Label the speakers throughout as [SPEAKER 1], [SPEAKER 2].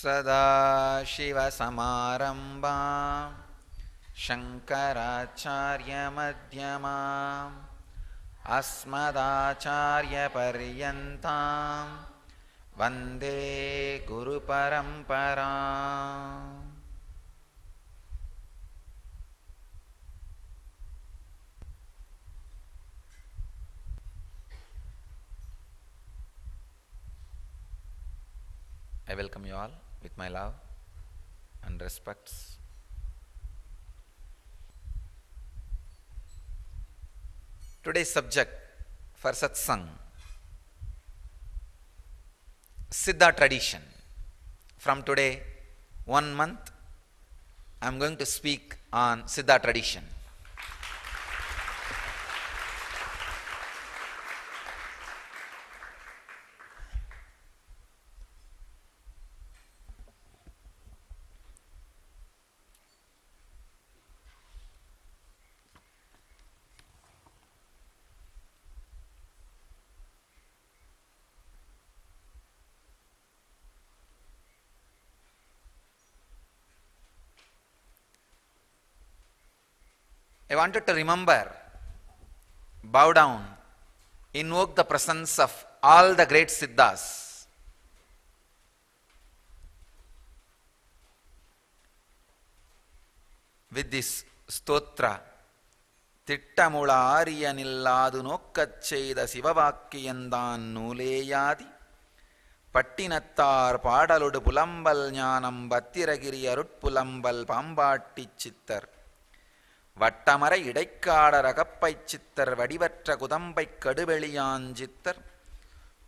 [SPEAKER 1] Sadashivasamarambaṁ Shankaracharya-madhyamaṁ Asmadacharya-paryantaṁ Vande Guru-paramparaṁ. I welcome you all with my love and respects. Today's subject for Satsang, Siddha Tradition. From today, 1 month, I am going to speak on Siddha Tradition. I wanted to remember, bow down, invoke the presence of all the great Siddhas. With this stotra, திட்டமுள ஆரியனில்லாது நோக்கச் செய்த சிவவாக்கியந்தான் நூலேயாதி பட்டினத்தார் பாடலொடு புலம்பல் ஞானம் பத்திரகிரி அருட்புலம்பல் பாம்பாட்டிச் சித்தர் வட்டமரை இடைக்காடர் அகப்பைச் சித்தர் வடிவற்ற குதம்பைக் கடுவெளியாஞ்சித்தர்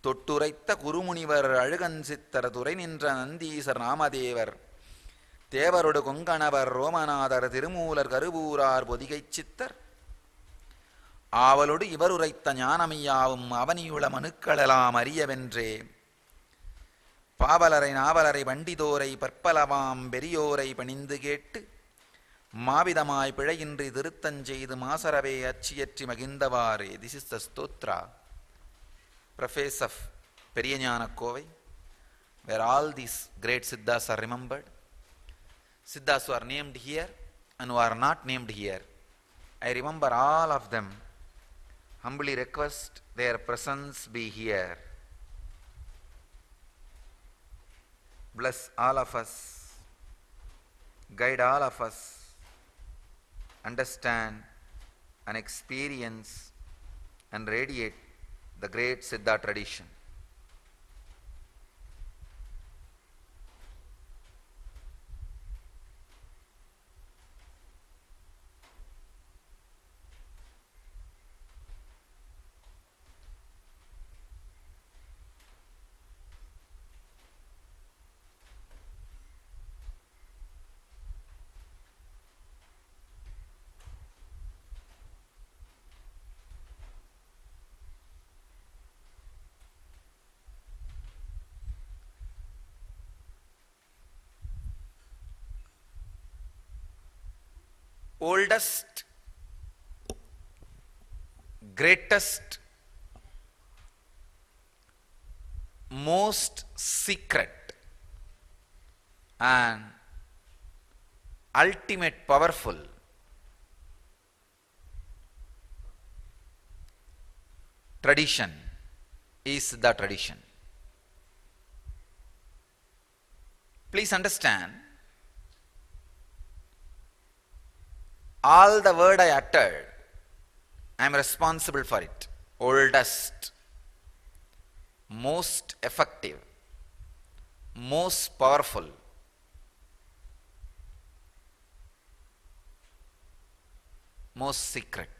[SPEAKER 1] தொட்டுரைத்த குருமுனிவர் அழுகஞ்சித்தர் துறை நின்ற நந்தீசர் நாமதேவர் தேவரொடு கொங்கணவர் ரோமநாதர் திருமூலர் கருவூரார் பொதிகைச் சித்தர் ஆவலொடு இவருரைத்த ஞானமையாவும் அவனியுள மனுக்களெல்லாம் அறியவென்றே பாவலரை நாவலரை வண்டிதோரை பற்பலவாம் பெரியோரை பணிந்து கேட்டு மாவிதமாய் பிழையின்றி திருத்தஞ்செய்து மாசரவே அச்சியற்றி மகிழ்ந்தவாறே. This is the stotra, preface of Peri Jnana Koval, where all these great Siddhas are remembered. Siddhas who are named here and who are not named here, I remember all of them. Humbly request their presence be here. Bless all of us, guide all of us, understand and experience and radiate the great Siddha tradition. Oldest, greatest, most secret and ultimate powerful tradition is the tradition. Please understand, all the word I uttered, I am responsible for it. Oldest, most effective, most powerful, most secret.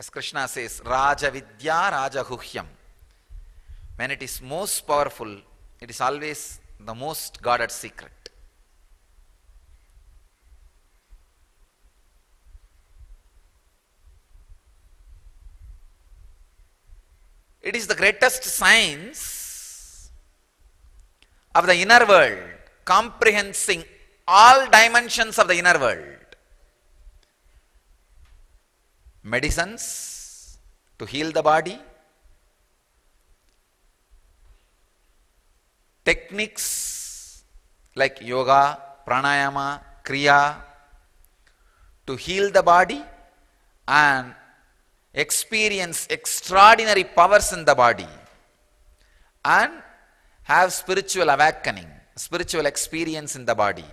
[SPEAKER 1] As Krishna says, Raaja Vidya Raaja guhyam. When it is most powerful, it is always the most guarded secret. It is the greatest science of the inner world, comprehending all dimensions of the inner world. Medicines to heal the body, techniques like yoga, pranayama, kriya to heal the body and experience extraordinary powers in the body and have spiritual awakening, spiritual experience in the body.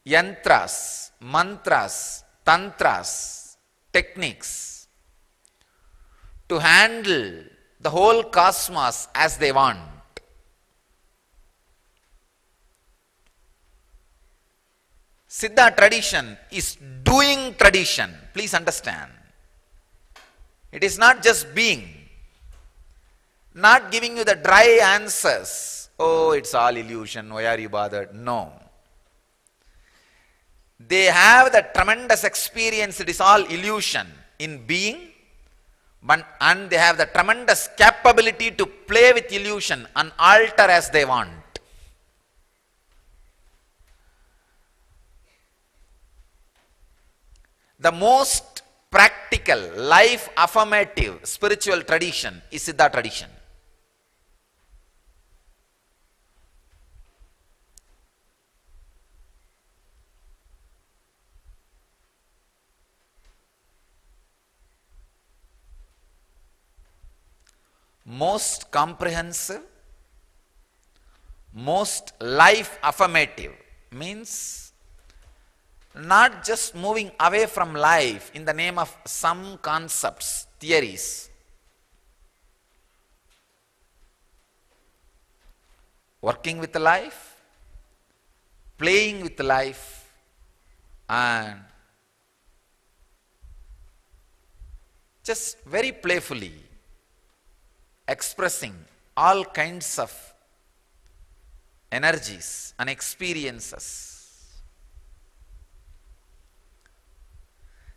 [SPEAKER 1] Yatras, mantras, tantras, techniques to handle the whole cosmos as they want. Siddha tradition is doing tradition. Please understand. It is not just being, not giving you the dry answers. Oh, it's all illusion. Why are you bothered? No. They have the tremendous experience. It is all illusion in being, and they have the tremendous capability to play with illusion and alter as they want. The most practical, life affirmative spiritual tradition is Siddha tradition. Most comprehensive, most life affirmative means not just moving away from life in the name of some concepts, theories. Working with life, playing with life, and just very playfully expressing all kinds of energies and experiences.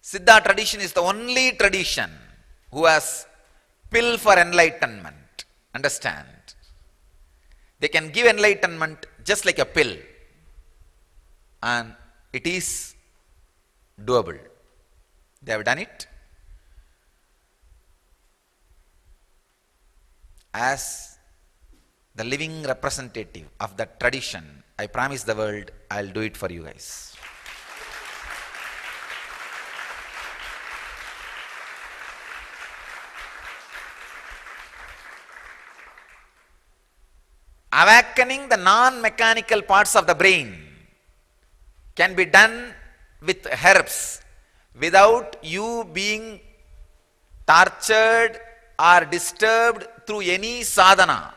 [SPEAKER 1] Siddha tradition is the only tradition who has pill for enlightenment. Understand? They can give enlightenment just like a pill, and it is doable. They have done it. As the living representative of that tradition, I promise the world I'll do it for you guys. Awakening the non-mechanical parts of the brain can be done with herbs without you being tortured or disturbed through any sadhana.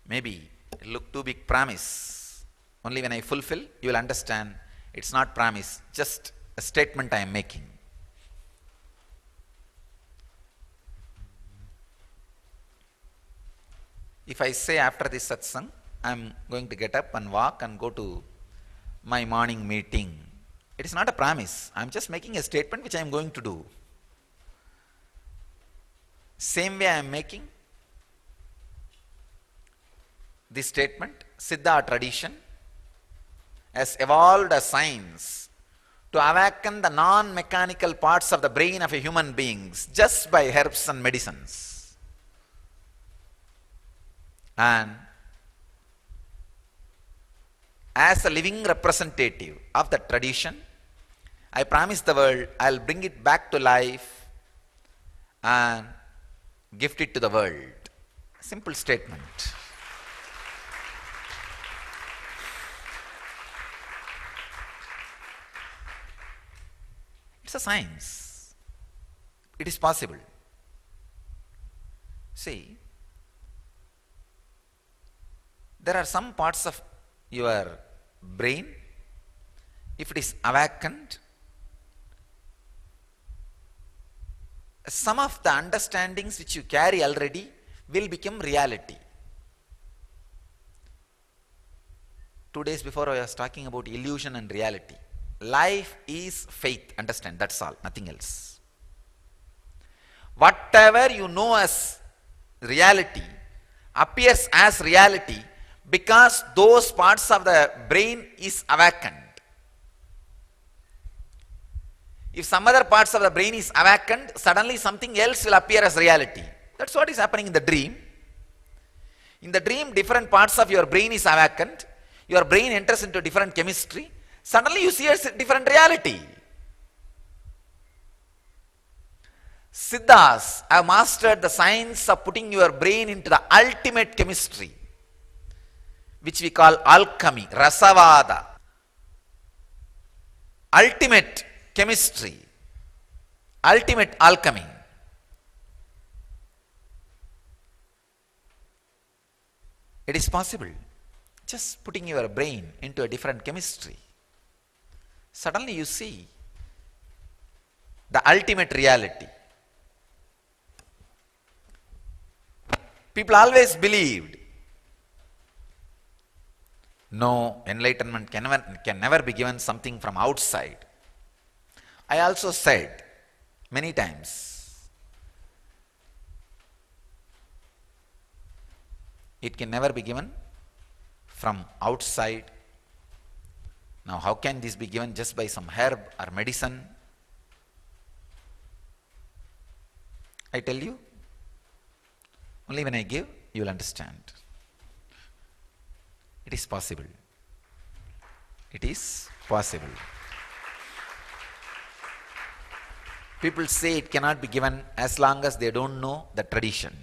[SPEAKER 1] Maybe it look too big promise. Only when I fulfill, you will understand it's not promise, just a statement I am making. If I say after this satsang, I am going to get up and walk and go to my morning meeting, it is not a promise. I am just making a statement which I am going to do. Same way I am making this statement, Siddha tradition has evolved a science to awaken the non-mechanical parts of the brain of a human beings just by herbs and medicines. And as a living representative of the tradition, I promise the world I'll bring it back to life and gift it to the world. Simple statement. It's a science. It is possible. See, there are some parts of your brain, if it is awakened, some of the understandings which you carry already will become reality. 2 days before I was talking about illusion and reality. Life is faith, understand, that's all, nothing else. Whatever you know as reality appears as reality because those parts of the brain is awakened. If some other parts of the brain is awakened, suddenly something else will appear as reality. That's what is happening in the dream. In the dream, different parts of your brain is awakened. Your brain enters into different chemistry. Suddenly you see a different reality. Siddhas have mastered the science of putting your brain into the ultimate chemistry, which we call alchemy, rasavada. Ultimate chemistry, ultimate alchemy. It is possible. Just putting your brain into a different chemistry. Suddenly you see the ultimate reality. People always believed, no, enlightenment can never be given something from outside. I also said many times, it can never be given from outside. Now, how can this be given just by some herb or medicine? I tell you, only when I give, you will understand. It is possible. It is possible. People say it cannot be given as long as they don't know the tradition.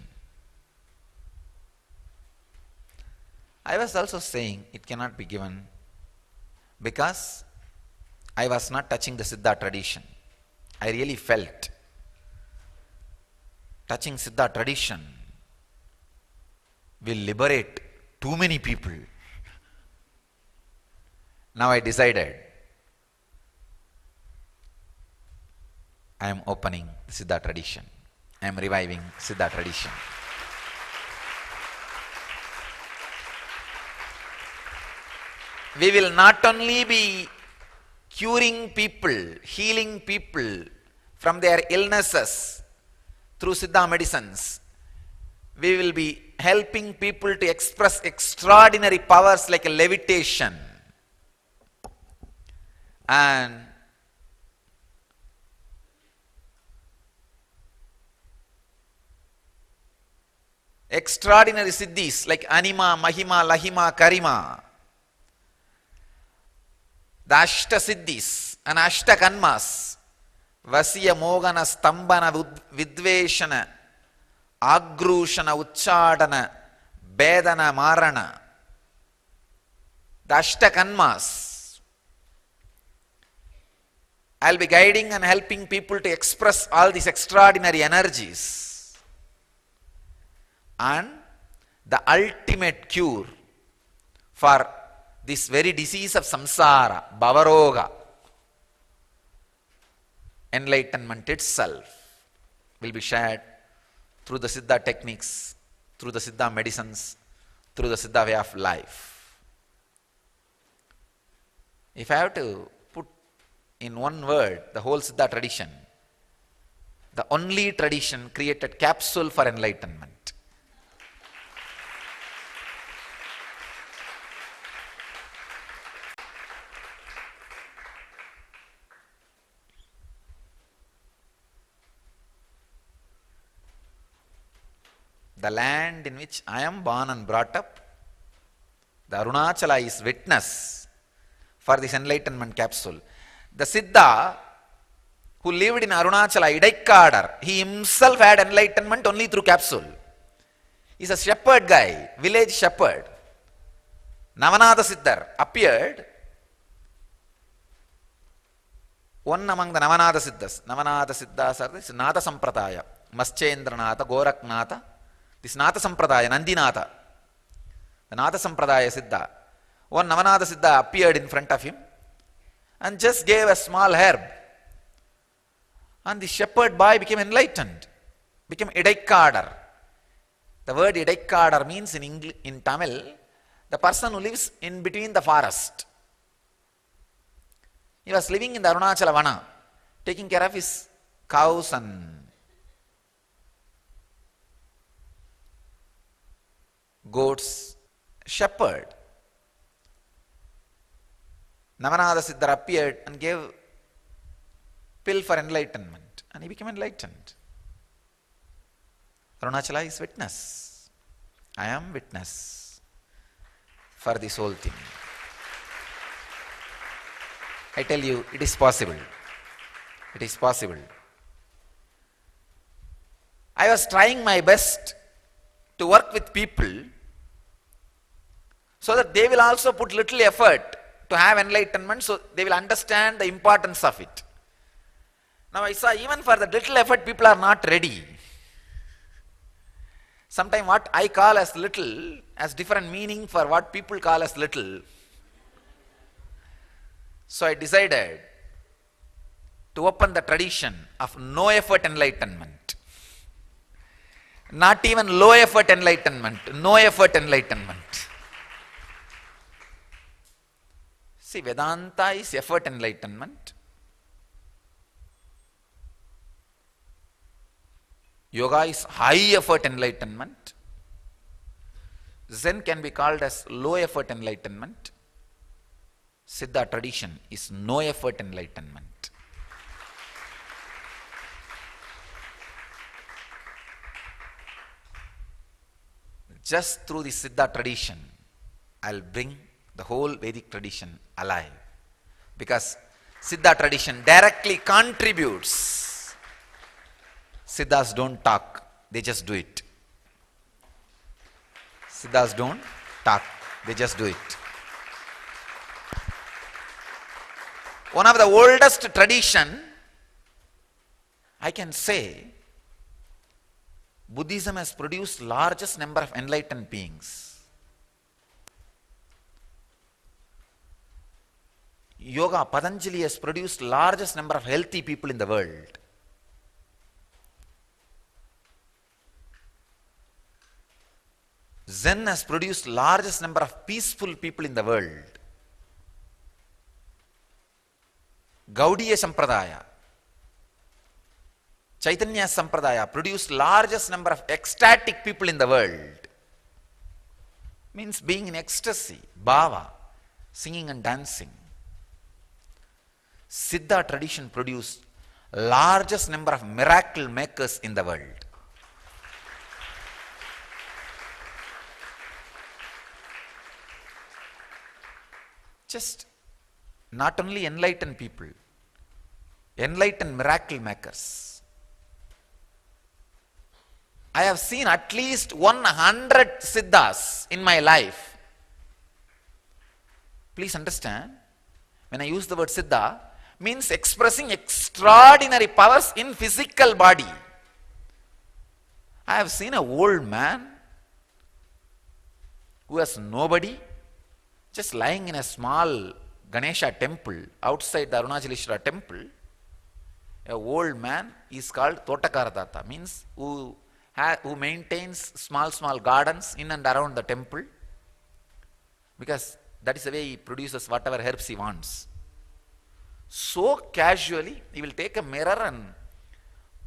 [SPEAKER 1] I was also saying it cannot be given because I was not touching the Siddha tradition. I really felt touching Siddha tradition will liberate too many people. Now I decided I am opening Siddha tradition. I am reviving Siddha tradition. We will not only be curing people, healing people from their illnesses through Siddha medicines. We will be helping people to express extraordinary powers like a levitation and extraordinary siddhis like anima, mahima, lahima, karima. The Ashta Siddhis and Ashta Kanmas, Vasya Mogana Stambana Vidveshana, Agrushana Uchadana, Bedana Marana. The Ashta Kanmas. I'll be guiding and helping people to express all these extraordinary energies. And the ultimate cure for this very disease of samsara, bhavaroga, enlightenment itself will be shared through the Siddha techniques, through the Siddha medicines, through the Siddha way of life. If I have to put in one word the whole Siddha tradition, the only tradition created capsule for enlightenment. The land in which I am born and brought up, the Arunachala is witness for this enlightenment capsule. The Siddha who lived in Arunachala, Idaikadar, he himself had enlightenment only through capsule. He's a shepherd guy, village shepherd. Navanada Siddhar appeared, one among the Navanada Siddhas. Navanada Siddhas are this Nata Sampradaya, Maschendranatha, Goraknatha. This Nata Sampradaya, Nandinatha, the Nata Sampradaya Siddha. One Navanada Siddha appeared in front of him and just gave a small herb. And the shepherd boy became enlightened, became Idaikadar. The word Idaikadar means in Tamil, the person who lives in between the forest. He was living in the Arunachala Vana, taking care of his cows and goats, shepherd. Navanada Siddhar appeared and gave pill for enlightenment, and he became enlightened. Arunachala is witness. I am witness for this whole thing. I tell you, it is possible. It is possible. I was trying my best to work with people so that they will also put little effort to have enlightenment, so they will understand the importance of it. Now I saw even for the little effort people are not ready. Sometimes what I call as little has different meaning for what people call as little. So I decided to open the tradition of no effort enlightenment. Not even low effort enlightenment, no effort enlightenment. See, Vedanta is effort enlightenment. Yoga is high effort enlightenment. Zen can be called as low effort enlightenment. Siddha tradition is no effort enlightenment. Just through the Siddha tradition, I'll bring the whole Vedic tradition alive. Because Siddha tradition directly contributes. Siddhas don't talk, they just do it. Siddhas don't talk, they just do it. One of the oldest tradition, I can say, Buddhism has produced largest number of enlightened beings. Yoga, Patanjali has produced largest number of healthy people in the world. Zen has produced largest number of peaceful people in the world. Gaudiya Sampradaya, Chaitanya Sampradaya produced largest number of ecstatic people in the world. Means being in ecstasy, bhava, singing and dancing. Siddha tradition produced largest number of miracle makers in the world. Just not only enlightened people, enlightened miracle makers. I have seen at least 100 Siddhas in my life. Please understand, when I use the word Siddha, means expressing extraordinary powers in physical body. I have seen an old man who has nobody, just lying in a small Ganesha temple outside the Arunachaleshwara temple. A old man is called Totakaradata, means who maintains small gardens in and around the temple, because that is the way he produces whatever herbs he wants. So casually he will take a mirror and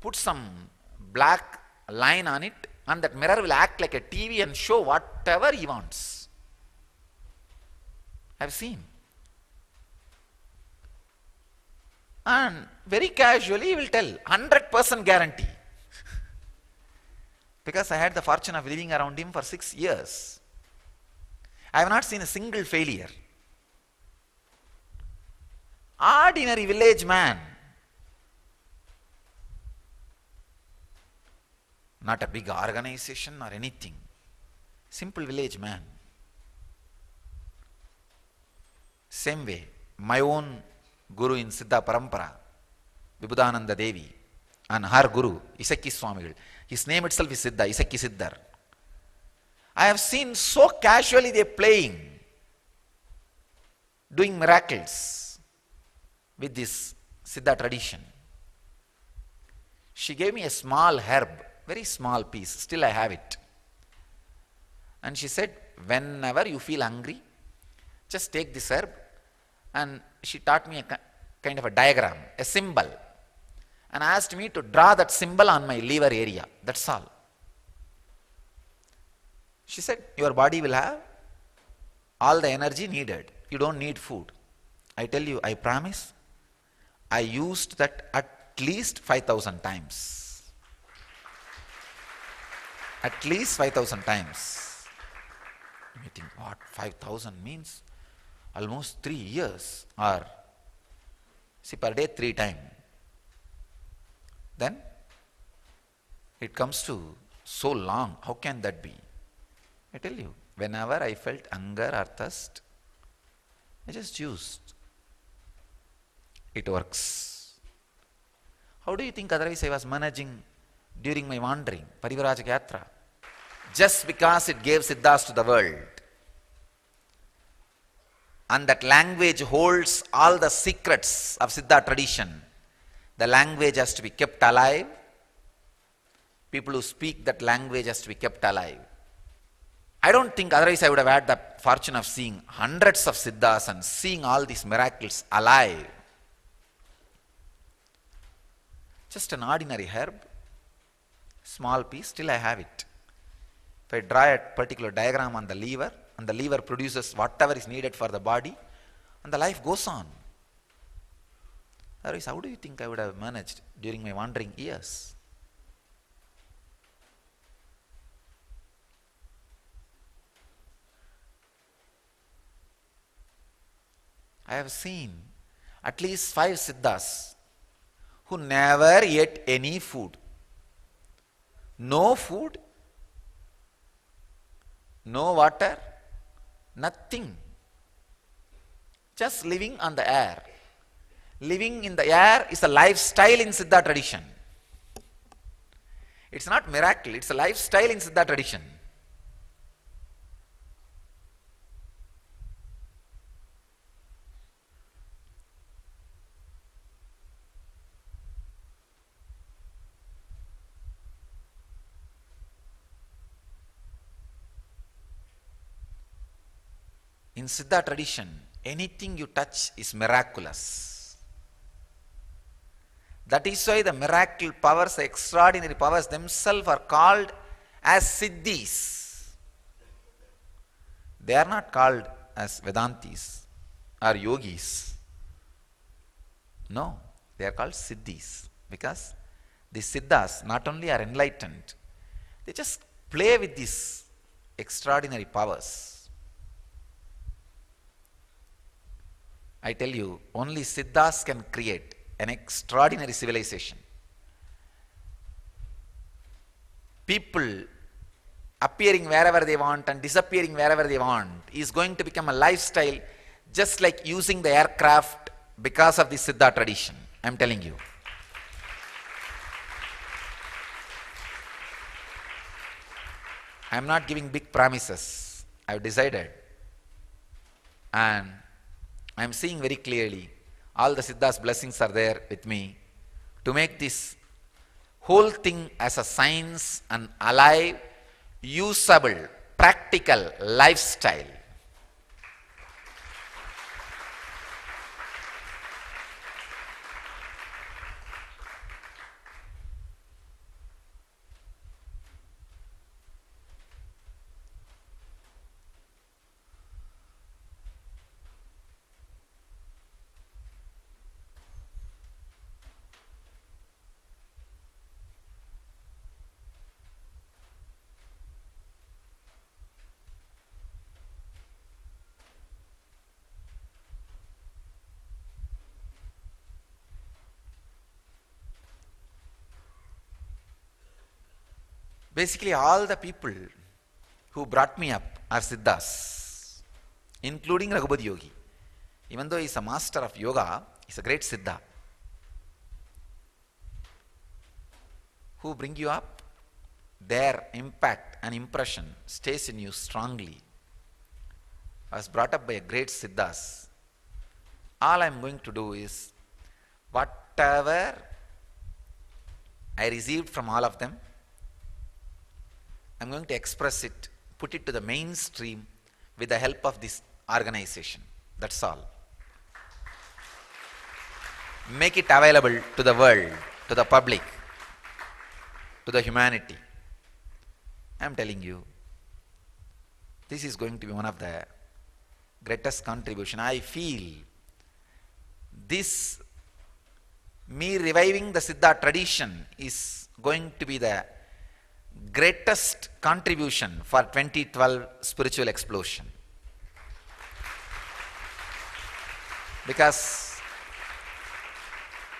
[SPEAKER 1] put some black line on it, and that mirror will act like a TV and show whatever he wants. I have seen. And very casually he will tell 100% guarantee. Because I had the fortune of living around him for 6 years. I have not seen a single failure. Ordinary village man. Not a big organization or anything. Simple village man. Same way, my own guru in Siddha Parampara, Vibhudananda Devi, and her guru, Isakki Swamigal. His name itself is Siddha, Isakki Siddhar. I have seen so casually they playing, doing miracles with this Siddha tradition. She gave me a small herb, very small piece, still I have it. And she said, whenever you feel hungry, just take this herb. And she taught me a kind of a diagram, a symbol, and asked me to draw that symbol on my liver area. That's all. She said, your body will have all the energy needed. You don't need food. I tell you, I promise, I used that at least 5,000 times. At least 5,000 times. You think, what? 5,000 means almost 3 years, or see, per day 3 times. Then it comes to so long. How can that be? I tell you, whenever I felt hunger or thirst, I just used. It works. How do you think otherwise I was managing during my wandering, Parivrajaka Yatra? Just because it gave Siddhas to the world. And that language holds all the secrets of Siddha tradition. The language has to be kept alive. People who speak that language has to be kept alive. I don't think otherwise I would have had the fortune of seeing hundreds of Siddhas and seeing all these miracles alive. Just an ordinary herb, small piece, still I have it. If I draw a particular diagram on the lever, and the lever produces whatever is needed for the body, and the life goes on. Otherwise, how do you think I would have managed during my wandering years? I have seen at least 5 Siddhas who never ate any food. No food, no water, nothing. Just living on the air. Living in the air is a lifestyle in Siddha tradition. It's not miracle, it's a lifestyle in Siddha tradition. In Siddha tradition, anything you touch is miraculous. That is why the miracle powers, the extraordinary powers themselves are called as Siddhis. They are not called as Vedantis or Yogis. No, they are called Siddhis because the Siddhas not only are enlightened, they just play with these extraordinary powers. I tell you, only Siddhas can create an extraordinary civilization. People appearing wherever they want and disappearing wherever they want is going to become a lifestyle, just like using the aircraft because of the Siddha tradition. I am telling you. I am not giving big promises. I have decided. And I am seeing very clearly, all the Siddhas' blessings are there with me to make this whole thing as a science, an alive, usable, practical lifestyle. Basically, all the people who brought me up are Siddhas, including Raghupati Yogi. Even though he is a master of yoga, he is a great Siddha. Who bring you up, their impact and impression stays in you strongly. I was brought up by a great Siddhas. All I am going to do is, whatever I received from all of them, I am going to express it, put it to the mainstream with the help of this organization. That's all. Make it available to the world, to the public, to the humanity. I am telling you, this is going to be one of the greatest contribution. I feel this Me reviving the Siddha tradition is going to be the greatest contribution for 2012 spiritual explosion. Because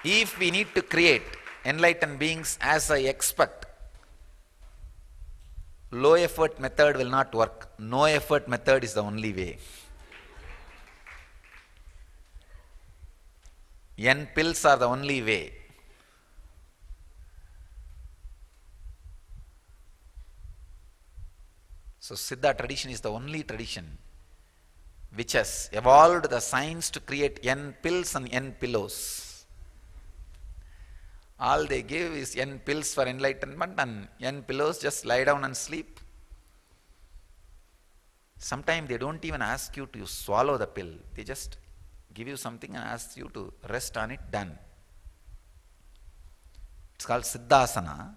[SPEAKER 1] if we need to create enlightened beings as I expect, low effort method will not work. No effort method is the only way. N pills are the only way. So Siddha tradition is the only tradition which has evolved the science to create N pills and N pillows. All they give is N pills for enlightenment and N pillows, just lie down and sleep. Sometimes they don't even ask you to swallow the pill. They just give you something and ask you to rest on it, done. It's called Siddhasana.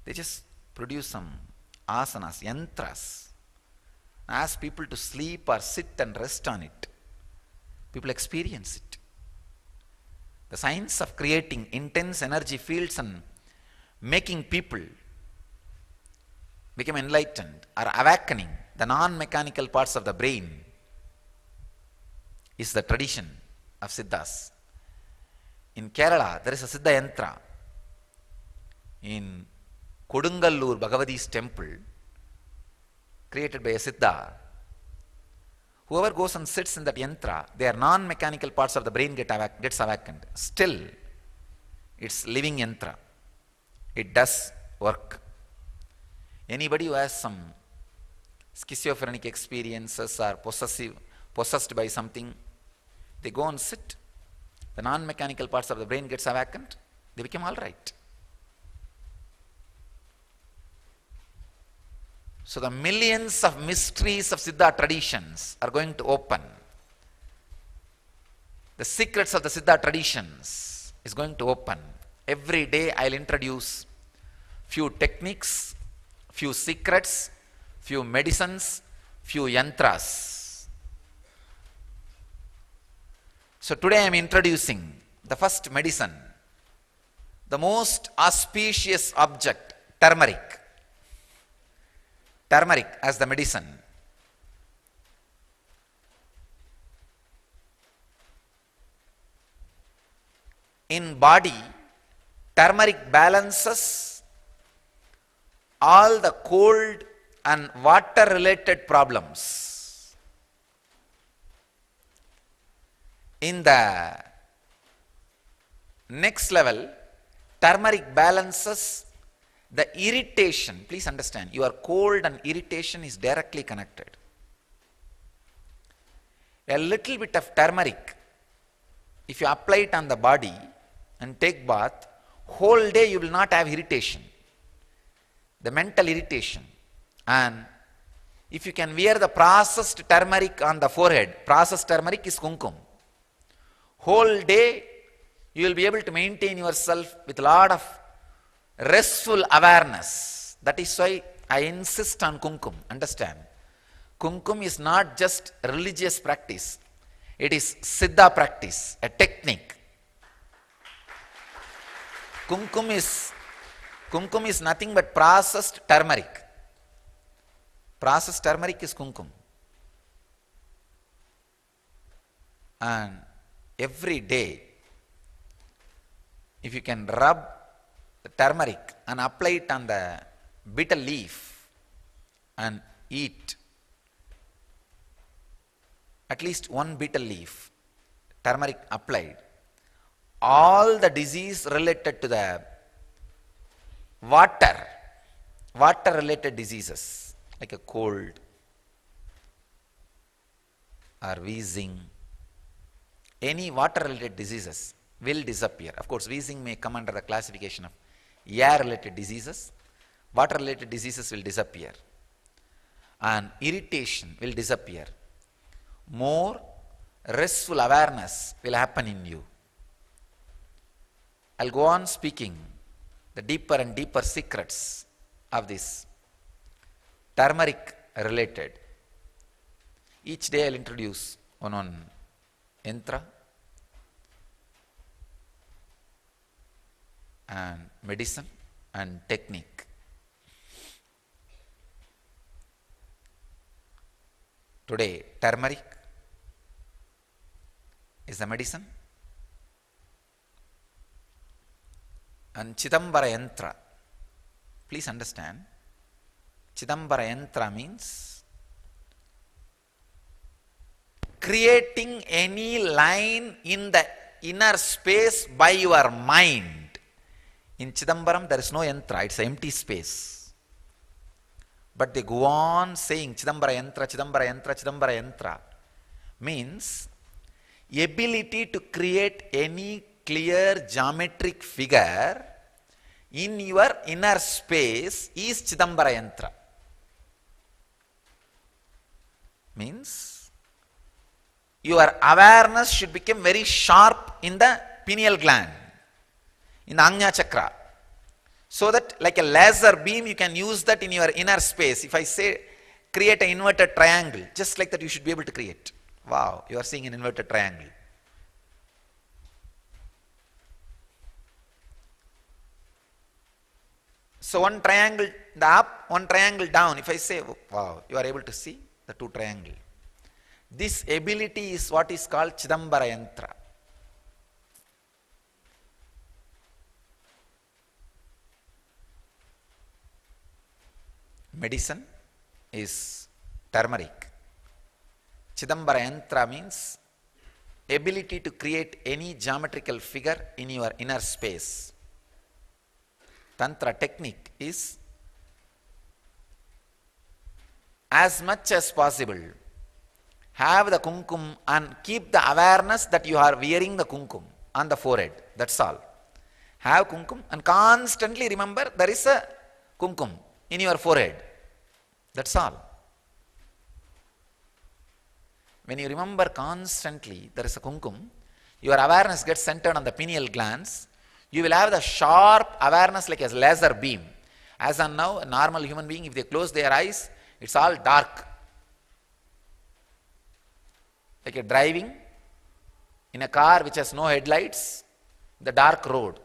[SPEAKER 1] They just produce some asanas, yantras. Ask people to sleep or sit and rest on it. People experience it. The science of creating intense energy fields and making people become enlightened or awakening the non-mechanical parts of the brain is the tradition of Siddhas. In Kerala, there is a Siddha Yantra. In Kodungallur Bhagavati's temple, created by a Siddha, whoever goes and sits in that yantra, their non-mechanical parts of the brain gets awakened. Still, it's living yantra. It does work. Anybody who has some schizophrenic experiences or possessed by something, they go and sit. The non-mechanical parts of the brain gets awakened. They become all right. So the millions of mysteries of Siddha traditions are going to open. The secrets of the Siddha traditions is going to open. Every day I'll introduce few techniques, few secrets, few medicines, few yantras. So today I am introducing the first medicine, the most auspicious object, turmeric. Turmeric as the medicine. In body, turmeric balances all the cold and water related problems. In the next level, turmeric balances the irritation. Please understand, your cold and irritation is directly connected. A little bit of turmeric, if you apply it on the body and take bath, whole day you will not have irritation, the mental irritation. And if you can wear the processed turmeric on the forehead, processed turmeric is kumkum, whole day you will be able to maintain yourself with a lot of restful awareness. That is why I insist on kumkum. Understand, kumkum is not just religious practice, it is Siddha practice, a technique. Kumkum is nothing but processed turmeric. Processed turmeric is kumkum. And every day, if you can rub the turmeric and apply it on the bitter leaf and eat at least one bitter leaf, turmeric applied, all the disease related to the water related diseases like a cold or wheezing, any water related diseases will disappear. Of course, wheezing may come under the classification of air related diseases. Water related diseases will disappear and irritation will disappear. More restful awareness will happen in you. I'll go on speaking the deeper and deeper secrets of this turmeric related. Each day I'll introduce one yantra. and medicine and technique. Today, turmeric is a medicine, and Chidambara Yantra. Please understand, Chidambara Yantra means creating any line in the inner space by your mind. In Chidambaram there is no yantra, it's an empty space. But they go on saying Chidambara Yantra, Chidambara Yantra, Chidambara Yantra means ability to create any clear geometric figure in your inner space is Chidambara Yantra. Means your awareness should become very sharp in the pineal gland, in the Ajna chakra, so that like a laser beam you can use that in your inner space. If I say create an inverted triangle, just like that you should be able to create. Wow, you are seeing an inverted triangle. So one triangle the up, one triangle down. If I say, wow, you are able to see the two triangles. This ability is what is called Chidambara Yantra. Medicine is turmeric. Chidambara Yantra means ability to create any geometrical figure in your inner space. Tantra technique is as much as possible have the kumkum and keep the awareness that you are wearing the kumkum on the forehead. That's all. Have kumkum and constantly remember there is a kumkum in your forehead. That's all. When you remember constantly there is a kumkum, your awareness gets centered on the pineal glands. You will have the sharp awareness like a laser beam. As on now, a normal human being, if they close their eyes, it's all dark. Like you're driving in a car which has no headlights, the dark road.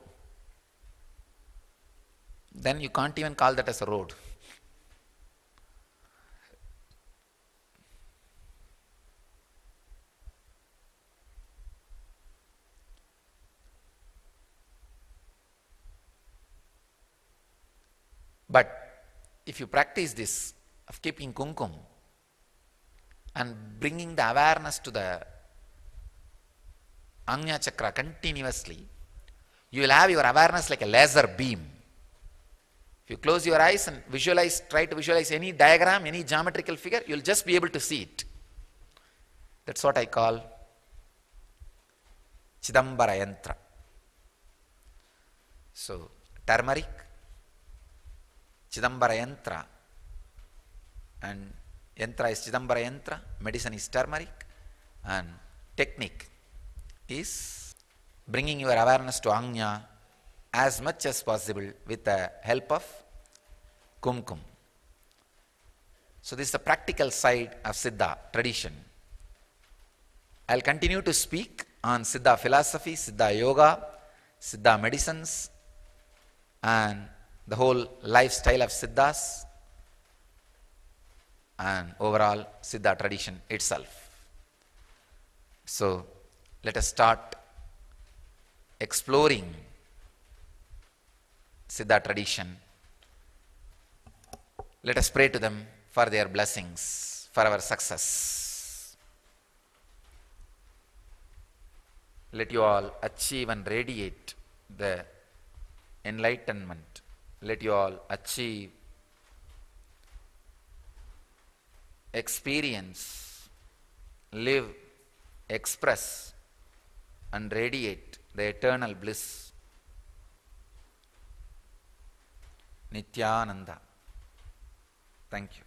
[SPEAKER 1] Then you can't even call that as a road. But if you practice this of keeping kumkum and bringing the awareness to the Ajna chakra continuously, you will have your awareness like a laser beam. If you close your eyes and visualize, try to visualize any diagram, any geometrical figure, you will just be able to see it. That's what I call Chidambara Yantra. So, turmeric, Chidambara Yantra, and Yantra is Chidambara Yantra, medicine is turmeric, and technique is bringing your awareness to Ajna as much as possible with the help of kumkum. So this is the practical side of Siddha tradition. I'll continue to speak on Siddha philosophy, Siddha yoga, Siddha medicines, and the whole lifestyle of Siddhas, and overall Siddha tradition itself. So let us start exploring Siddha tradition. Let us pray to them for their blessings, for our success. Let you all achieve and radiate the enlightenment. Let you all achieve, experience, live, express, and radiate the eternal bliss. Nithyananda. Thank you.